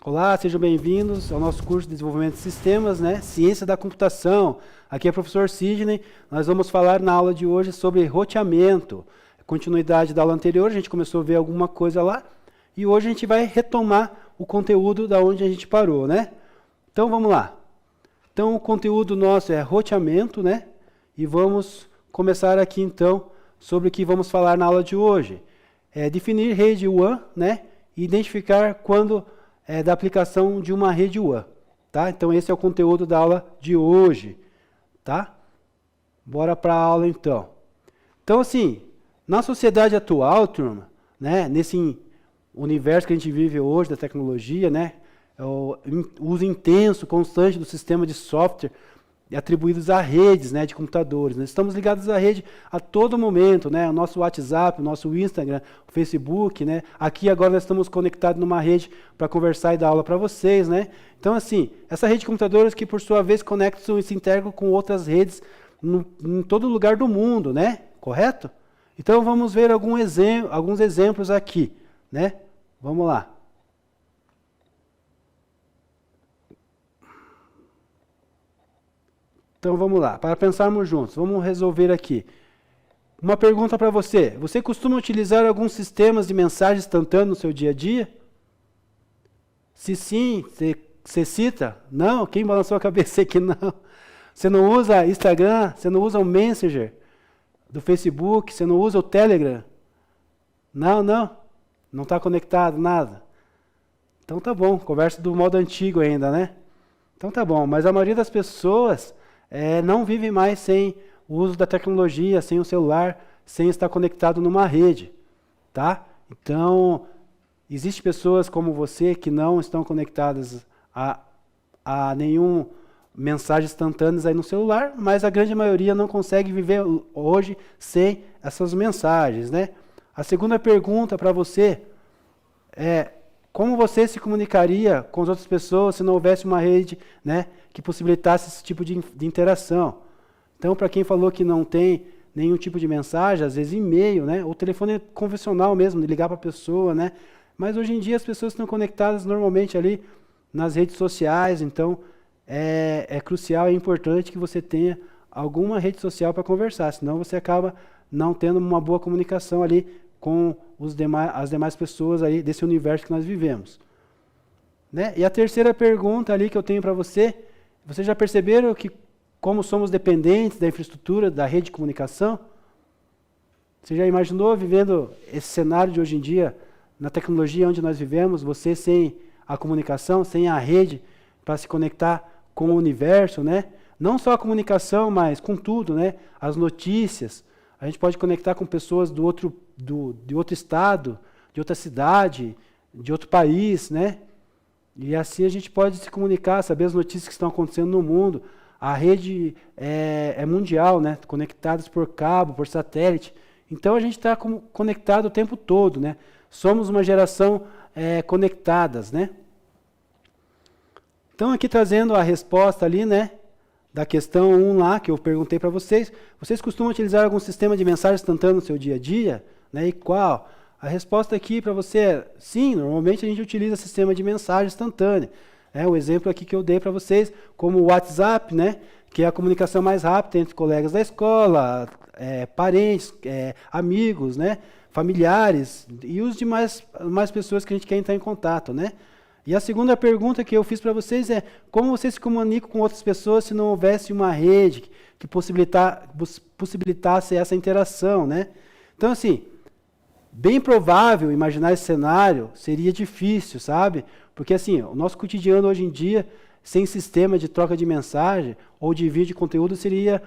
Olá, sejam bem-vindos ao nosso curso de Desenvolvimento de Sistemas, né? Ciência da Computação. Aqui é o professor Sidney. Nós vamos falar na aula de hoje sobre roteamento. Continuidade da aula anterior, a gente começou a ver alguma coisa lá. E hoje a gente vai retomar o conteúdo da onde a gente parou, né? Então, vamos lá. Então, o conteúdo nosso é roteamento, né? E vamos começar aqui, então, sobre o que vamos falar na aula de hoje. Definir rede WAN, né? E identificar quando da aplicação de uma rede WAN, tá? Então, esse é o conteúdo da aula de hoje, tá? Bora para a aula, então. Então, assim, na sociedade atual, turma, né, nesse universo que a gente vive hoje da tecnologia, né, o uso intenso, constante do sistema de software atribuídos a redes, né, de computadores. Nós estamos ligados à rede a todo momento, né, o nosso WhatsApp, o nosso Instagram, o Facebook, né, aqui agora nós estamos conectados numa rede para conversar e dar aula para vocês, né. Então, assim, essa rede de computadores que por sua vez conectam e se integram com outras redes em todo lugar do mundo, né, correto? Então, vamos ver alguns exemplos aqui, né, vamos lá. Então, vamos lá, para pensarmos juntos, vamos resolver aqui. Uma pergunta para você. Você costuma utilizar alguns sistemas de mensagem instantânea no seu dia a dia? Se sim, você cita? Não? Quem balançou a cabeça aqui? Não. Você não usa Instagram? Você não usa o Messenger do Facebook? Você não usa o Telegram? Não, não. Não está conectado, nada. Então tá bom, conversa do modo antigo ainda, né? Então tá bom, mas a maioria das pessoas não vive mais sem o uso da tecnologia, sem o celular, sem estar conectado numa rede, tá? Então, existem pessoas como você que não estão conectadas a nenhum mensagem instantânea aí no celular, mas a grande maioria não consegue viver hoje sem essas mensagens, né? A segunda pergunta para você é: como você se comunicaria com as outras pessoas se não houvesse uma rede, né, que possibilitasse esse tipo de interação? Então, para quem falou que não tem nenhum tipo de mensagem, às vezes e-mail, né, ou telefone convencional mesmo, de ligar para a pessoa, né? Mas hoje em dia as pessoas estão conectadas normalmente ali nas redes sociais, então é crucial, é importante que você tenha alguma rede social para conversar, senão você acaba não tendo uma boa comunicação ali com as demais pessoas aí desse universo que nós vivemos, né? E a terceira pergunta ali que eu tenho para vocês já perceberam que como somos dependentes da infraestrutura, da rede de comunicação? Você já imaginou vivendo esse cenário de hoje em dia, na tecnologia onde nós vivemos, você sem a comunicação, sem a rede para se conectar com o universo, né? Não só a comunicação, mas com tudo, né? As notícias. A gente pode conectar com pessoas de outro estado, de outra cidade, de outro país, né? E assim a gente pode se comunicar, saber as notícias que estão acontecendo no mundo. A rede é mundial, né? Conectadas por cabo, por satélite. Então a gente está conectado o tempo todo, né? Somos uma geração conectadas, né? Então aqui trazendo a resposta ali, né? Da questão 1 lá, que eu perguntei para vocês. Vocês costumam utilizar algum sistema de mensagem instantânea no seu dia a dia? Né? E qual? A resposta aqui para você é sim, normalmente a gente utiliza sistema de mensagem instantânea. O exemplo aqui que eu dei para vocês, como o WhatsApp, né? Que é a comunicação mais rápida entre colegas da escola, parentes, amigos, né? Familiares e os demais mais pessoas que a gente quer entrar em contato, né? E a segunda pergunta que eu fiz para vocês é: como você se comunica com outras pessoas se não houvesse uma rede que possibilitasse essa interação, né? Então, assim, bem provável imaginar esse cenário seria difícil, sabe? Porque, assim, o nosso cotidiano hoje em dia, sem sistema de troca de mensagem ou de vídeo de conteúdo, seria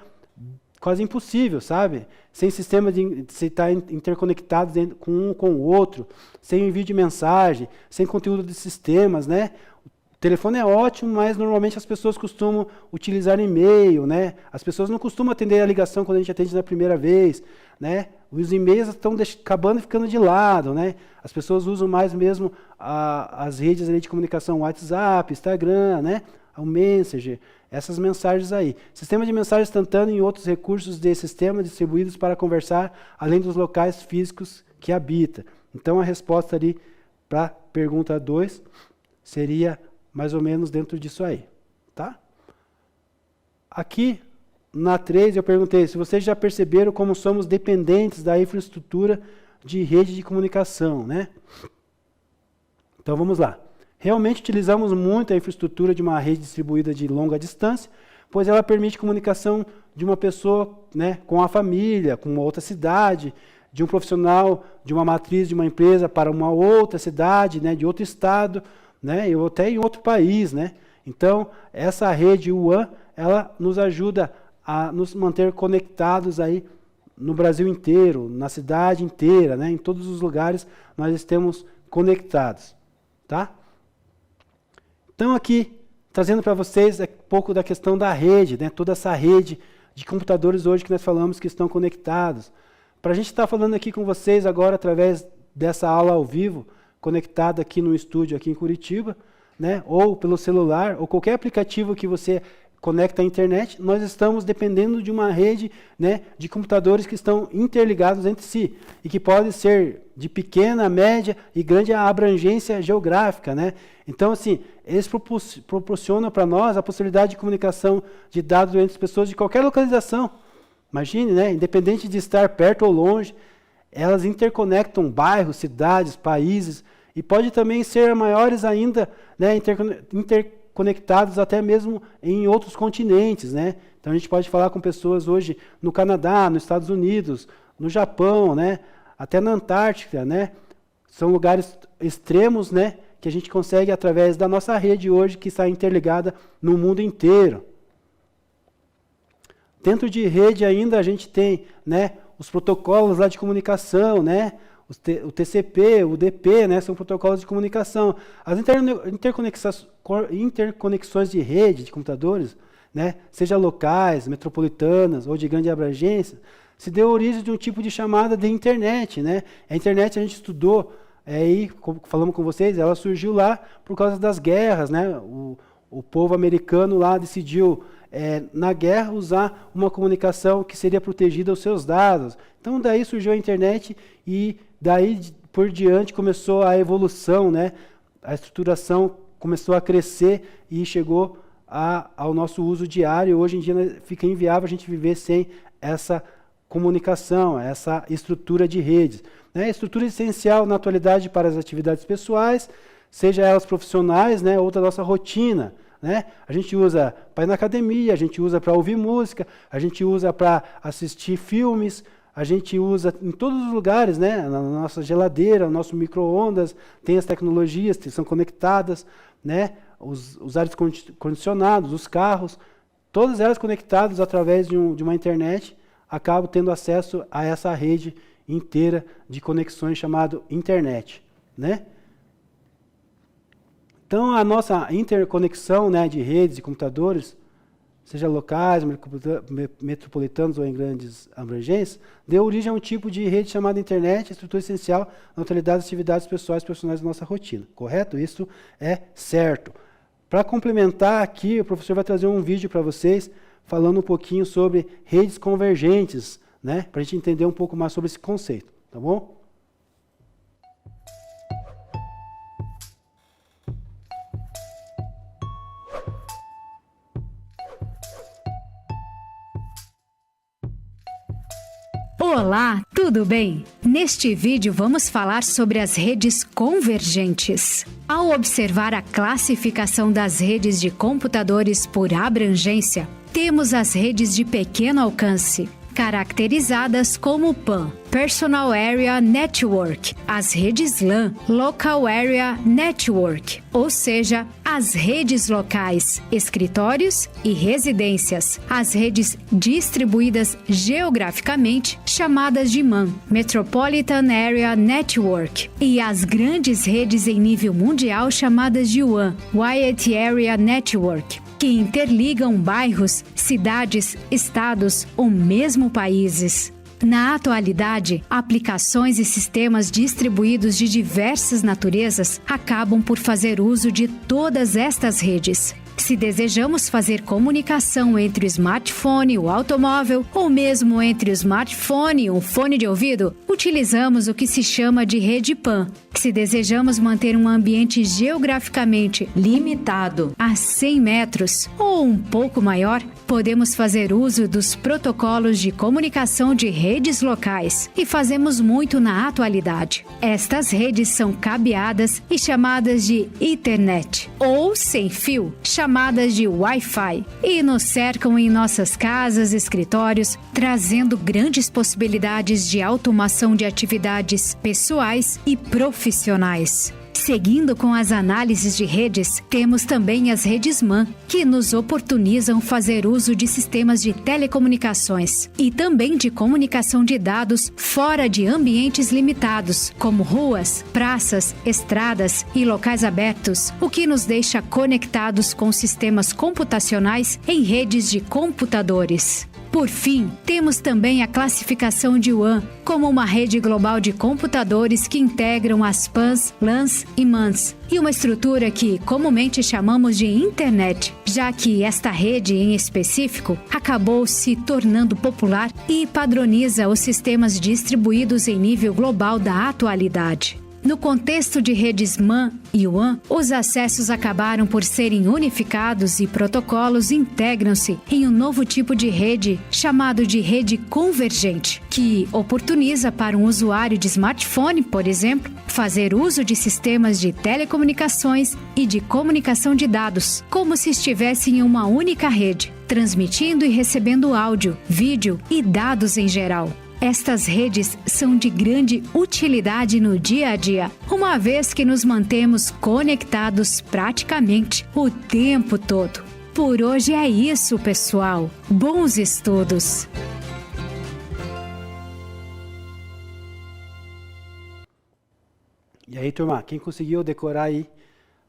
quase impossível, sabe? Sem sistema de estar interconectados com um com o outro, sem envio de mensagem, sem conteúdo de sistemas, né? O telefone é ótimo, mas normalmente as pessoas costumam utilizar e-mail, né? As pessoas não costumam atender a ligação quando a gente atende na primeira vez, né? Os e-mails estão acabando ficando de lado, né? As pessoas usam mais mesmo as redes ali de comunicação, WhatsApp, Instagram, né? O Messenger, essas mensagens aí. Sistema de mensagem instantânea e outros recursos de sistema distribuídos para conversar, além dos locais físicos que habita. Então, a resposta ali para a pergunta 2 seria mais ou menos dentro disso aí, tá? Aqui, na 3, eu perguntei se vocês já perceberam como somos dependentes da infraestrutura de rede de comunicação, né? Então, vamos lá. Realmente utilizamos muito a infraestrutura de uma rede distribuída de longa distância, pois ela permite comunicação de uma pessoa, né, com a família, com uma outra cidade, de um profissional, de uma matriz de uma empresa para uma outra cidade, né, de outro estado, né, ou até em outro país, né? Então, essa rede WAN, ela nos ajuda a nos manter conectados aí no Brasil inteiro, na cidade inteira, né? Em todos os lugares nós estamos conectados, tá? Então, aqui, trazendo para vocês um pouco da questão da rede, né? Toda essa rede de computadores hoje que nós falamos que estão conectados. Para a gente estar falando aqui com vocês agora, através dessa aula ao vivo, conectada aqui no estúdio, aqui em Curitiba, né? Ou pelo celular, ou qualquer aplicativo que você conecta à internet, nós estamos dependendo de uma rede, né, de computadores que estão interligados entre si e que podem ser de pequena, média e grande abrangência geográfica, né? Então, assim, eles proporcionam para nós a possibilidade de comunicação de dados entre as pessoas de qualquer localização. Imagine, né, independente de estar perto ou longe, elas interconectam bairros, cidades, países e pode também ser maiores ainda, né, interconectados até mesmo em outros continentes, né? Então a gente pode falar com pessoas hoje no Canadá, nos Estados Unidos, no Japão, né? Até na Antártica, né? São lugares extremos, né? Que a gente consegue através da nossa rede hoje que está interligada no mundo inteiro. Dentro de rede ainda a gente tem, né? Os protocolos lá de comunicação, né? O TCP, o UDP, né, são protocolos de comunicação. As interconexões de rede de computadores, né, seja locais, metropolitanas ou de grande abrangência, se deu origem de um tipo de chamada de internet. Né? A internet a gente estudou, aí, falamos com vocês, ela surgiu lá por causa das guerras. Né? O povo americano lá decidiu, na guerra, usar uma comunicação que seria protegida aos seus dados. Então, daí surgiu a internet e daí por diante começou a evolução, né? A estruturação começou a crescer e chegou ao nosso uso diário. Hoje em dia fica inviável a gente viver sem essa comunicação, essa estrutura de redes. Né? Estrutura essencial na atualidade para as atividades pessoais, seja elas profissionais, né, ou da nossa rotina. Né? A gente usa para ir na academia, a gente usa para ouvir música, a gente usa para assistir filmes, a gente usa em todos os lugares, né? Na nossa geladeira, no nosso micro-ondas, tem as tecnologias que são conectadas, né? Os ares condicionados, os carros, todas elas conectadas através de uma internet, acabam tendo acesso a essa rede inteira de conexões chamada internet. Né? Então, a nossa interconexão, né, de redes e computadores, seja locais, metropolitanos ou em grandes abrangências, deu origem a um tipo de rede chamada internet, estrutura essencial na atualidade das atividades pessoais e profissionais da nossa rotina. Correto? Isso é certo. Para complementar aqui, o professor vai trazer um vídeo para vocês, falando um pouquinho sobre redes convergentes, né, para a gente entender um pouco mais sobre esse conceito. Tá bom? Olá, tudo bem? Neste vídeo vamos falar sobre as redes convergentes. Ao observar a classificação das redes de computadores por abrangência, temos as redes de pequeno alcance, caracterizadas como PAN, Personal Area Network, as redes LAN, Local Area Network, ou seja, as redes locais, escritórios e residências, as redes distribuídas geograficamente, chamadas de MAN, Metropolitan Area Network, e as grandes redes em nível mundial chamadas de WAN, Wide Area Network, que interligam bairros, cidades, estados ou mesmo países. Na atualidade, aplicações e sistemas distribuídos de diversas naturezas acabam por fazer uso de todas estas redes. Se desejamos fazer comunicação entre o smartphone e o automóvel, ou mesmo entre o smartphone e um fone de ouvido, utilizamos o que se chama de rede PAN. Se desejamos manter um ambiente geograficamente limitado a 100 metros ou um pouco maior, podemos fazer uso dos protocolos de comunicação de redes locais, e fazemos muito na atualidade. Estas redes são cabeadas e chamadas de Ethernet, ou sem fio, chamadas de Wi-Fi, e nos cercam em nossas casas e escritórios, trazendo grandes possibilidades de automação de atividades pessoais e profissionais. Seguindo com as análises de redes, temos também as redes MAN, que nos oportunizam fazer uso de sistemas de telecomunicações e também de comunicação de dados fora de ambientes limitados, como ruas, praças, estradas e locais abertos, o que nos deixa conectados com sistemas computacionais em redes de computadores. Por fim, temos também a classificação de WAN como uma rede global de computadores que integram as PANs, LANs e MANs, e uma estrutura que comumente chamamos de internet, já que esta rede em específico acabou se tornando popular e padroniza os sistemas distribuídos em nível global da atualidade. No contexto de redes MAN e WAN, os acessos acabaram por serem unificados e protocolos integram-se em um novo tipo de rede chamado de rede convergente, que oportuniza para um usuário de smartphone, por exemplo, fazer uso de sistemas de telecomunicações e de comunicação de dados, como se estivesse em uma única rede, transmitindo e recebendo áudio, vídeo e dados em geral. Estas redes são de grande utilidade no dia a dia, uma vez que nos mantemos conectados praticamente o tempo todo. Por hoje é isso, pessoal. Bons estudos! E aí, turma, quem conseguiu decorar aí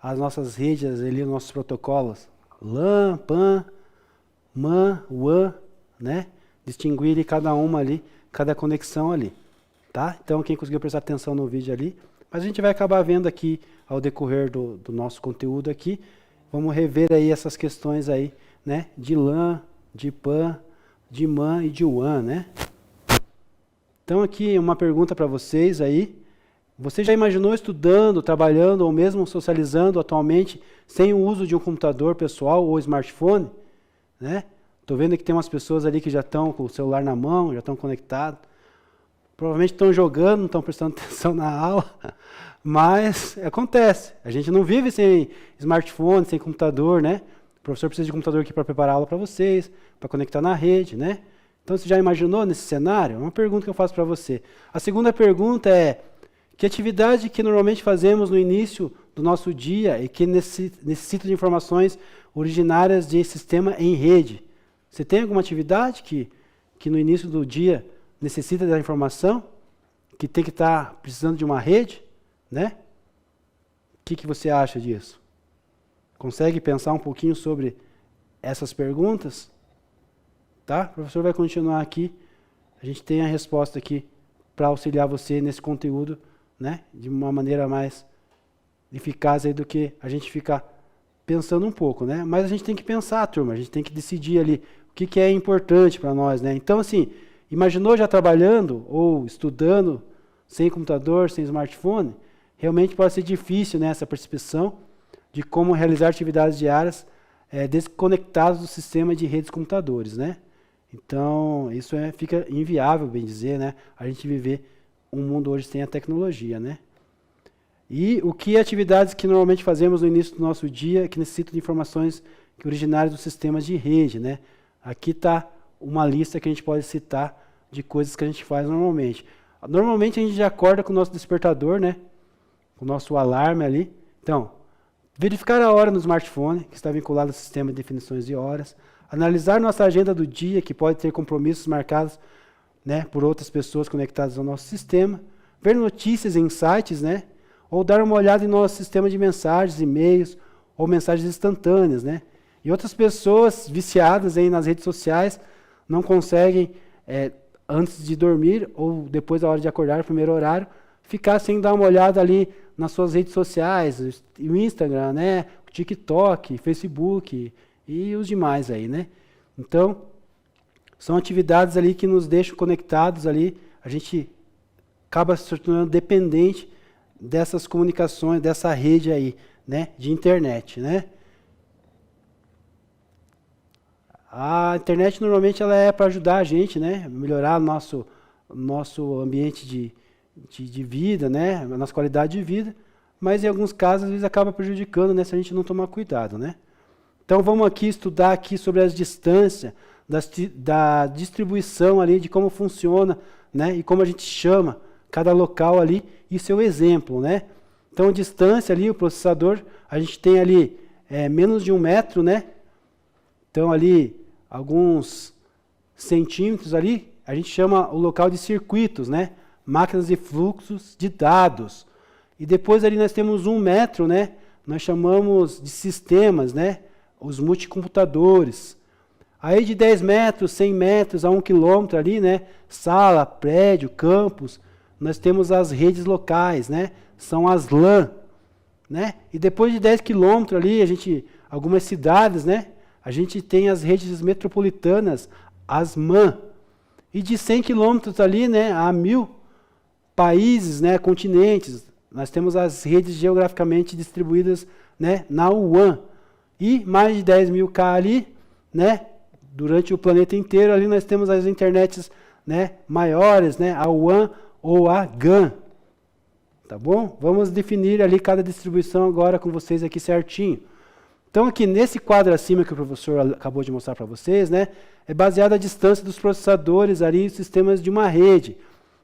as nossas redes, ali, os nossos protocolos? LAN, PAN, MAN, WAN, né? Distinguir cada uma ali, cada conexão ali, tá? Então, quem conseguiu prestar atenção no vídeo ali, mas a gente vai acabar vendo aqui, ao decorrer do nosso conteúdo aqui, vamos rever aí essas questões aí, né? De LAN, de PAN, de MAN e de WAN, né? Então, aqui uma pergunta para vocês aí. Você já imaginou estudando, trabalhando ou mesmo socializando atualmente sem o uso de um computador pessoal ou smartphone, né? Estou vendo que tem umas pessoas ali que já estão com o celular na mão, já estão conectados. Provavelmente estão jogando, não estão prestando atenção na aula, mas acontece. A gente não vive sem smartphone, sem computador, né? O professor precisa de computador aqui para preparar a aula para vocês, para conectar na rede, né? Então, você já imaginou nesse cenário? É uma pergunta que eu faço para você. A segunda pergunta é: que atividade que normalmente fazemos no início do nosso dia e que necessita de informações originárias de sistema em rede? Você tem alguma atividade que no início do dia necessita da informação, que tem que estar precisando de uma rede, né? O que você acha disso? Consegue pensar um pouquinho sobre essas perguntas? Tá? O professor vai continuar aqui. A gente tem a resposta aqui para auxiliar você nesse conteúdo, né? De uma maneira mais eficaz aí do que a gente ficar pensando um pouco, né? Mas a gente tem que pensar, turma. A gente tem que decidir ali o que é importante para nós, né? Então, assim, imaginou já trabalhando ou estudando sem computador, sem smartphone? Realmente pode ser difícil, né, essa percepção de como realizar atividades diárias desconectadas do sistema de redes computadores, né? Então, isso fica inviável, bem dizer, né? A gente viver um mundo hoje sem a tecnologia, né? E o que atividades que normalmente fazemos no início do nosso dia que necessitam de informações originárias dos sistemas de rede, né? Aqui está uma lista que a gente pode citar de coisas que a gente faz normalmente. Normalmente a gente já acorda com o nosso despertador, né? Com o nosso alarme ali. Então, verificar a hora no smartphone, que está vinculado ao sistema de definições de horas. Analisar nossa agenda do dia, que pode ter compromissos marcados, né, por outras pessoas conectadas ao nosso sistema. Ver notícias em sites, né? Ou dar uma olhada em nosso sistema de mensagens, e-mails ou mensagens instantâneas, né? E outras pessoas viciadas aí nas redes sociais não conseguem, antes de dormir ou depois da hora de acordar, no primeiro horário, ficar sem dar uma olhada ali nas suas redes sociais, o Instagram, né? TikTok, Facebook e os demais aí, né? Então, são atividades ali que nos deixam conectados ali, a gente acaba se tornando dependente dessas comunicações, dessa rede aí, né, de internet, né? A internet normalmente ela é para ajudar a gente, né, melhorar nosso ambiente de vida, né, a nossa qualidade de vida, mas em alguns casos às vezes acaba prejudicando, né, se a gente não tomar cuidado, né? Então vamos aqui estudar aqui sobre as distâncias da distribuição ali, de como funciona, né, e como a gente chama cada local ali e seu exemplo, né? Então a distância ali, o processador, a gente tem ali menos de 1 metro, né? Então ali alguns centímetros ali, a gente chama o local de circuitos, né? Máquinas de fluxos de dados. E depois ali nós temos 1 metro, né? Nós chamamos de sistemas, né? Os multicomputadores. Aí de 10 metros, 100 metros a 1 quilômetro ali, né? Sala, prédio, campus, nós temos as redes locais, né? São as LAN, né? E depois de 10 quilômetros ali, algumas cidades, né? A gente tem as redes metropolitanas, as MAN. E de 100 quilômetros ali, né? A 1000 países, né? Continentes, nós temos as redes geograficamente distribuídas, né? Na WAN. E mais de 10.000 ali, né? Durante o planeta inteiro, ali nós temos as internets, né? Maiores, né? A WAN ou a GAN. Tá bom? Vamos definir ali cada distribuição agora com vocês aqui certinho. Então aqui nesse quadro acima que o professor acabou de mostrar para vocês, né, é baseado a distância dos processadores ali e sistemas de uma rede.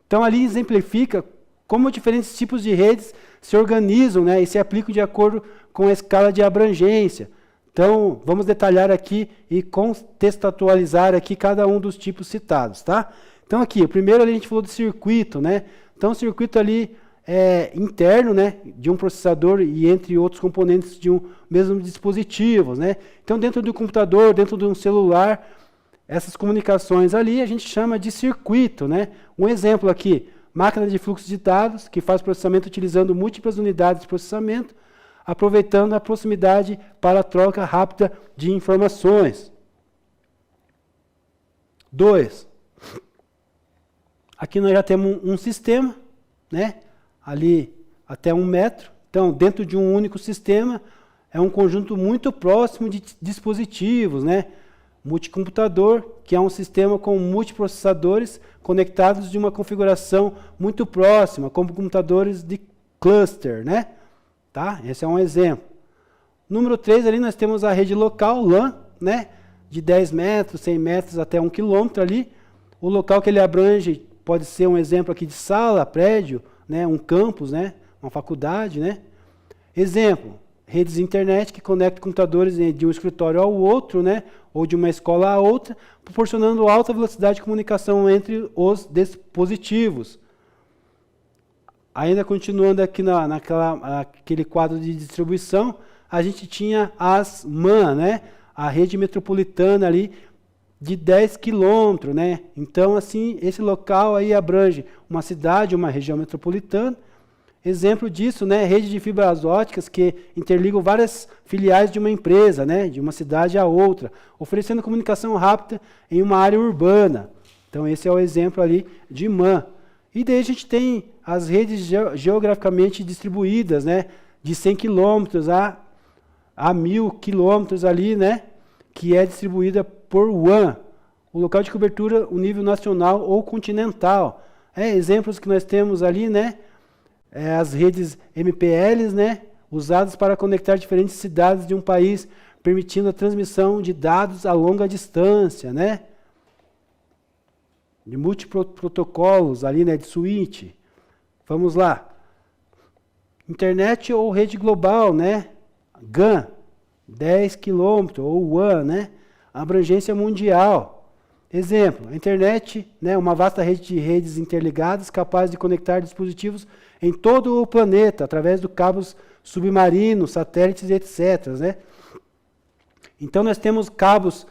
Então ali exemplifica como diferentes tipos de redes se organizam, né, e se aplicam de acordo com a escala de abrangência. Então vamos detalhar aqui e contextualizar aqui cada um dos tipos citados, tá? Então aqui, o primeiro ali a gente falou de circuito, né? Então o circuito ali interno, né, de um processador e entre outros componentes de um mesmo dispositivo, né? Então dentro do computador, dentro de um celular, essas comunicações ali a gente chama de circuito, né? Um exemplo aqui, máquina de fluxo de dados que faz processamento utilizando múltiplas unidades de processamento, aproveitando a proximidade para a troca rápida de informações. 2. Aqui nós já temos um sistema, né? Ali até 1 metro. Então, dentro de um único sistema, é um conjunto muito próximo de dispositivos, né? Multicomputador, que é um sistema com multiprocessadores conectados de uma configuração muito próxima, como computadores de cluster, né? Tá? Esse é um exemplo. Número 3, ali nós temos a rede local, LAN, né? De 10 metros, 100 metros até 1 quilômetro ali. O local que ele abrange pode ser um exemplo aqui de sala, prédio, né, um campus, né, uma faculdade, né. Exemplo, redes de internet que conectam computadores de um escritório ao outro, né, ou de uma escola a outra, proporcionando alta velocidade de comunicação entre os dispositivos. Ainda continuando aqui naquele quadro de distribuição, a gente tinha as MAN, né, a rede metropolitana ali, de 10 quilômetros, né? Então, assim, esse local aí abrange uma cidade, uma região metropolitana. Exemplo disso, né? Rede de fibras óticas que interligam várias filiais de uma empresa, né? De uma cidade a outra, oferecendo comunicação rápida em uma área urbana. Então, esse é o exemplo ali de MAN. E daí a gente tem as redes geograficamente distribuídas, né? De 100 quilômetros a 1000 quilômetros ali, né? Que é distribuída por WAN, o local de cobertura, o nível nacional ou continental. Exemplos que nós temos ali, né? As redes MPLs, né? Usadas para conectar diferentes cidades de um país, permitindo a transmissão de dados a longa distância, né? De multiprotocolos ali, né? De switch. Vamos lá. Internet ou rede global, né? GAN, 10 quilômetros, ou WAN, né? Abrangência mundial. Exemplo, a internet, né, uma vasta rede de redes interligadas capaz de conectar dispositivos em todo o planeta, através de cabos submarinos, satélites, etc. Né? Então nós temos cabos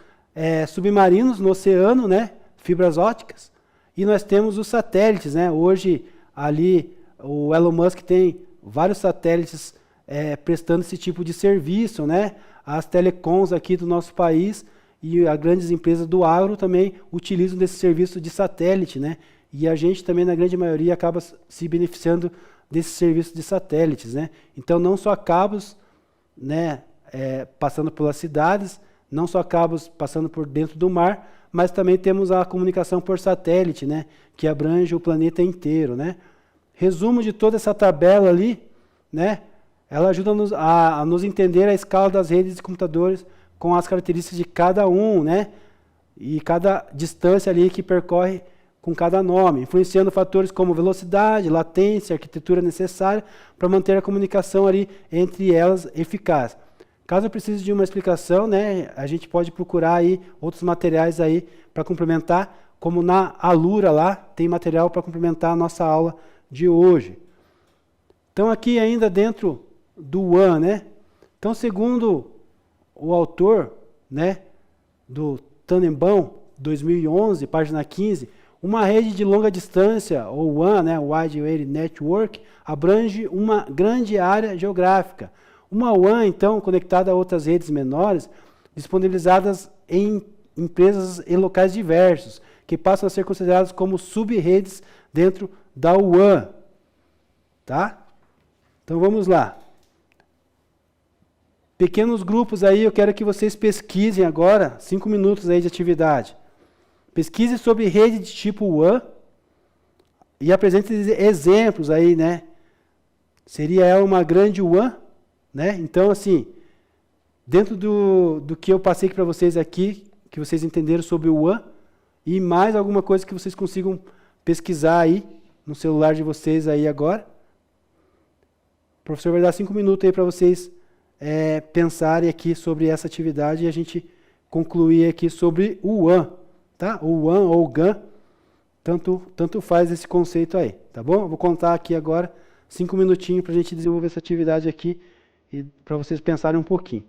submarinos no oceano, né, fibras óticas, e nós temos os satélites. Né? Hoje, ali, o Elon Musk tem vários satélites prestando esse tipo de serviço, né? As telecoms aqui do nosso país e as grandes empresas do agro também utilizam desse serviço de satélite, né? E a gente também, na grande maioria, acaba se beneficiando desse serviço de satélites, né? Então, não só cabos, né, passando pelas cidades, não só cabos passando por dentro do mar, mas também temos a comunicação por satélite, né, que abrange o planeta inteiro, né? Resumo de toda essa tabela ali, né? Ela ajuda a nos entender a escala das redes de computadores com as características de cada um, né? E cada distância ali que percorre com cada nome, influenciando fatores como velocidade, latência, arquitetura necessária para manter a comunicação ali entre elas eficaz. Caso eu precise de uma explicação, né, a gente pode procurar aí outros materiais aí para complementar, como na Alura lá, tem material para complementar a nossa aula de hoje. Então aqui ainda dentro do WAN, né? Então segundo o autor, né, do Tannenbaum, 2011, página 15, uma rede de longa distância, ou WAN, né, Wide Area Network, abrange uma grande área geográfica. Uma WAN, então, conectada a outras redes menores, disponibilizadas em empresas e locais diversos, que passam a ser consideradas como sub-redes dentro da WAN. Tá? Então vamos lá. Pequenos grupos aí, eu quero que vocês pesquisem agora, 5 minutos aí de atividade. Pesquise sobre rede de tipo WAN e apresente exemplos aí, né? Seria ela uma grande WAN, né? Então, assim, dentro do que eu passei para vocês aqui, que vocês entenderam sobre o WAN, e mais alguma coisa que vocês consigam pesquisar aí no celular de vocês aí agora. O professor vai dar 5 minutos aí para vocês pensarem aqui sobre essa atividade e a gente concluir aqui sobre o WAN. Tá? O WAN ou o GAN, tanto faz esse conceito aí, tá bom? Eu vou contar aqui agora 5 minutinhos para a gente desenvolver essa atividade aqui e para vocês pensarem um pouquinho.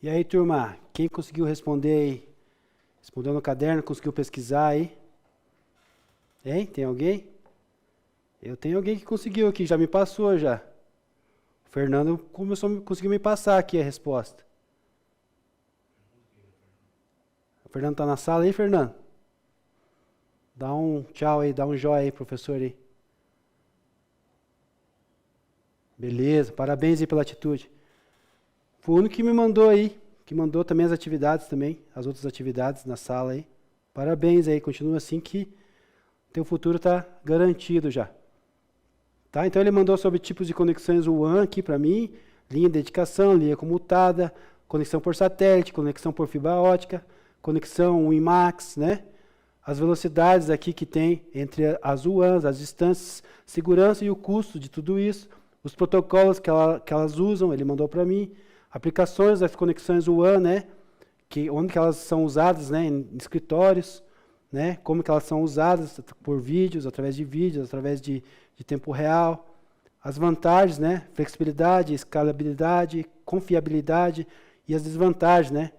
E aí, turma, quem conseguiu responder aí? Respondeu no caderno, conseguiu pesquisar aí? Hein? Tem alguém? Eu tenho alguém que conseguiu aqui, já me passou já. O Fernando conseguiu me passar aqui a resposta. O Fernando está na sala aí, Fernando? Dá um tchau aí, dá um joia aí, professor aí. Beleza, parabéns aí pela atitude. Foi o único que me mandou aí, que mandou também as atividades também, as outras atividades na sala aí. Parabéns aí, continua assim que teu futuro está garantido já. Tá? Então ele mandou sobre tipos de conexões WAN aqui para mim, linha de dedicação, linha comutada, conexão por satélite, conexão por fibra ótica, conexão WiMAX, né? As velocidades aqui que tem entre as WANs, as distâncias, segurança e o custo de tudo isso, os protocolos que elas usam, ele mandou para mim, aplicações das conexões WAN, né? Onde que elas são usadas, né? Em escritórios, né? Como que elas são usadas por vídeos, através de tempo real, as vantagens, né? Flexibilidade, escalabilidade, confiabilidade e as desvantagens, né?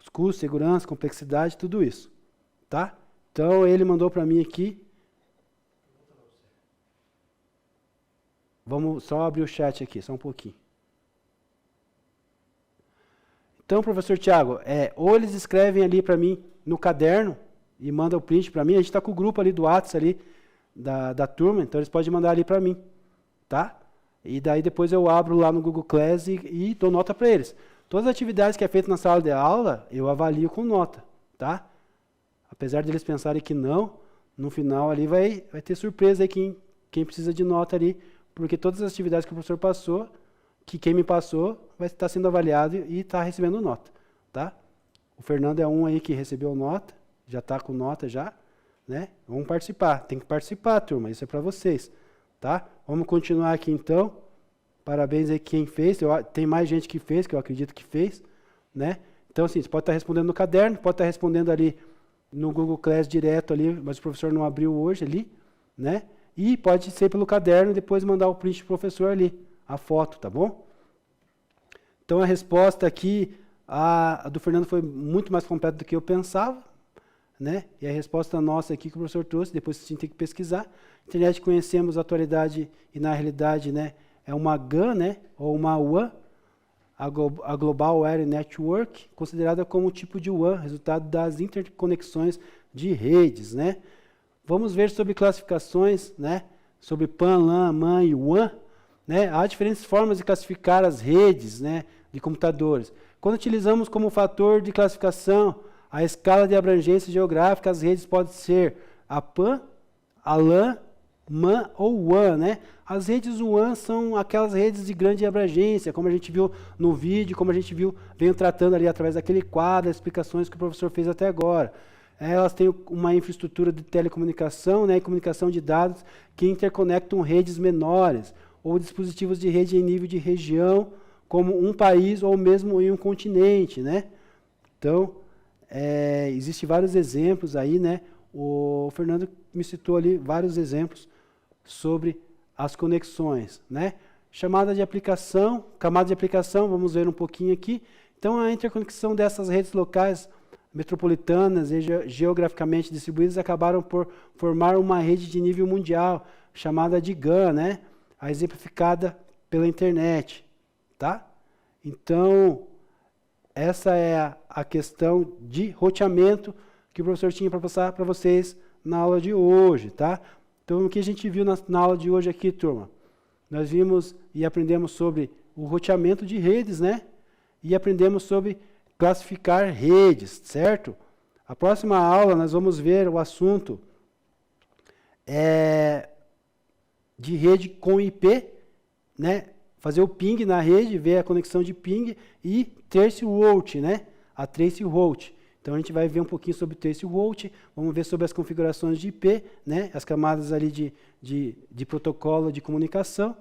Os custos, segurança, complexidade, tudo isso, tá? Então ele mandou para mim aqui. Vamos só abrir o chat aqui, só um pouquinho. Então, professor Tiago, ou eles escrevem ali para mim no caderno e mandam o print para mim, a gente está com o grupo ali do WhatsApp ali, da turma, então eles podem mandar ali para mim, tá? E daí depois eu abro lá no Google Class e dou nota para eles. Todas as atividades que é feita na sala de aula, eu avalio com nota, tá? Apesar de eles pensarem que não, no final ali vai ter surpresa aí quem precisa de nota ali, porque todas as atividades que o professor passou, que quem me passou, vai estar sendo avaliado e está recebendo nota, tá? O Fernando é um aí que recebeu nota, já está com nota já, né? Vamos participar, tem que participar, turma, isso é para vocês, tá? Vamos continuar aqui então, parabéns aí quem fez, tem mais gente que fez, que eu acredito que fez, né? Então assim, você pode estar respondendo no caderno, pode estar respondendo ali no Google Class direto ali, mas o professor não abriu hoje ali, né? E pode ser pelo caderno e depois mandar o print pro professor ali, a foto, tá bom? Então a resposta aqui, a do Fernando foi muito mais completa do que eu pensava, né? E a resposta nossa aqui que o professor trouxe, depois você tem que pesquisar. Internet conhecemos a atualidade e na realidade, né, é uma GAN, né, ou uma WAN, a Global Area Network, considerada como um tipo de WAN, resultado das interconexões de redes, né? Vamos ver sobre classificações, né, sobre PAN, LAN, MAN e WAN, né? Há diferentes formas de classificar as redes, né, de computadores. Quando utilizamos como fator de classificação a escala de abrangência geográfica, as redes podem ser a PAN, a LAN, MAN ou WAN, né? As redes WAN são aquelas redes de grande abrangência, como a gente viu no vídeo, como a gente veio tratando ali através daquele quadro, as explicações que o professor fez até agora. Elas têm uma infraestrutura de telecomunicação, né, e comunicação de dados que interconectam redes menores, ou dispositivos de rede em nível de região, como um país ou mesmo em um continente, né? Então, existem vários exemplos aí, né? O Fernando me citou ali vários exemplos sobre as conexões, né? Camada de aplicação, vamos ver um pouquinho aqui. Então, a interconexão dessas redes locais metropolitanas e geograficamente distribuídas acabaram por formar uma rede de nível mundial, chamada de GAN, né? A exemplificada pela internet, tá? Então, essa é a questão de roteamento que o professor tinha para passar para vocês na aula de hoje, tá? Então, o que a gente viu na aula de hoje aqui, turma? Nós vimos e aprendemos sobre o roteamento de redes, né? E aprendemos sobre classificar redes, certo? A próxima aula nós vamos ver o assunto de rede com IP, né? Fazer o ping na rede, ver a conexão de ping e traceroute, né? A traceroute. Então a gente vai ver um pouquinho sobre traceroute, vamos ver sobre as configurações de IP, né? As camadas ali de protocolo de comunicação,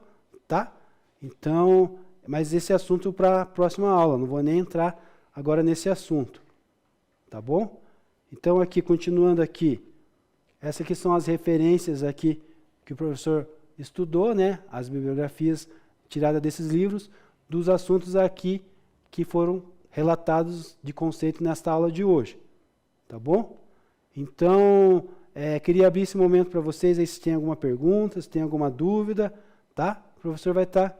tá? Então, mas esse assunto para a próxima aula, não vou nem entrar agora nesse assunto, tá bom? Então aqui, continuando aqui, essas aqui são as referências aqui que o professor estudou, né? As bibliografias tiradas desses livros, dos assuntos aqui que foram relatados de conceito nesta aula de hoje. Tá bom? Então, queria abrir esse momento para vocês, aí se tem alguma pergunta, se tem alguma dúvida, tá? O professor vai estar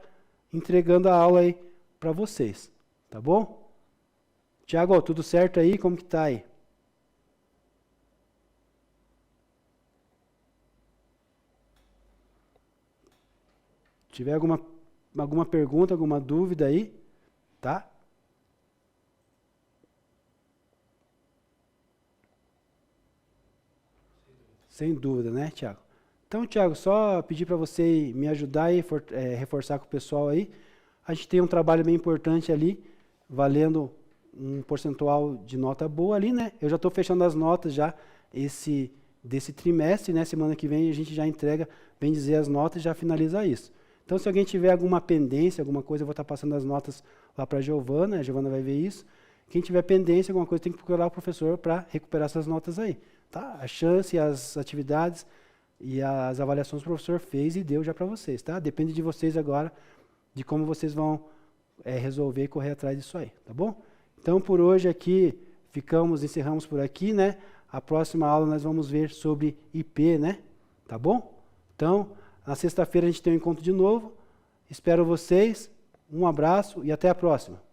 entregando a aula aí para vocês, tá bom? Tiago, tudo certo aí? Como que tá aí? Se tiver alguma pergunta, alguma dúvida aí, tá? Sem dúvida, né, Tiago? Então, Tiago, só pedir para você me ajudar e reforçar com o pessoal aí. A gente tem um trabalho bem importante ali, valendo um percentual de nota boa ali, né? Eu já estou fechando as notas já desse trimestre, né? Semana que vem a gente já entrega, bem dizer, as notas e já finaliza isso. Então, se alguém tiver alguma pendência, alguma coisa, eu vou estar passando as notas lá para a Giovana vai ver isso. Quem tiver pendência, alguma coisa, tem que procurar o professor para recuperar essas notas aí. Tá? A chance, as atividades e as avaliações que o professor fez e deu já para vocês. Tá? Depende de vocês agora, de como vocês vão resolver e correr atrás disso aí. Tá bom? Então, por hoje aqui, encerramos por aqui, né? A próxima aula nós vamos ver sobre IP, né? Tá bom? Então, na sexta-feira a gente tem um encontro de novo. Espero vocês. Um abraço e até a próxima.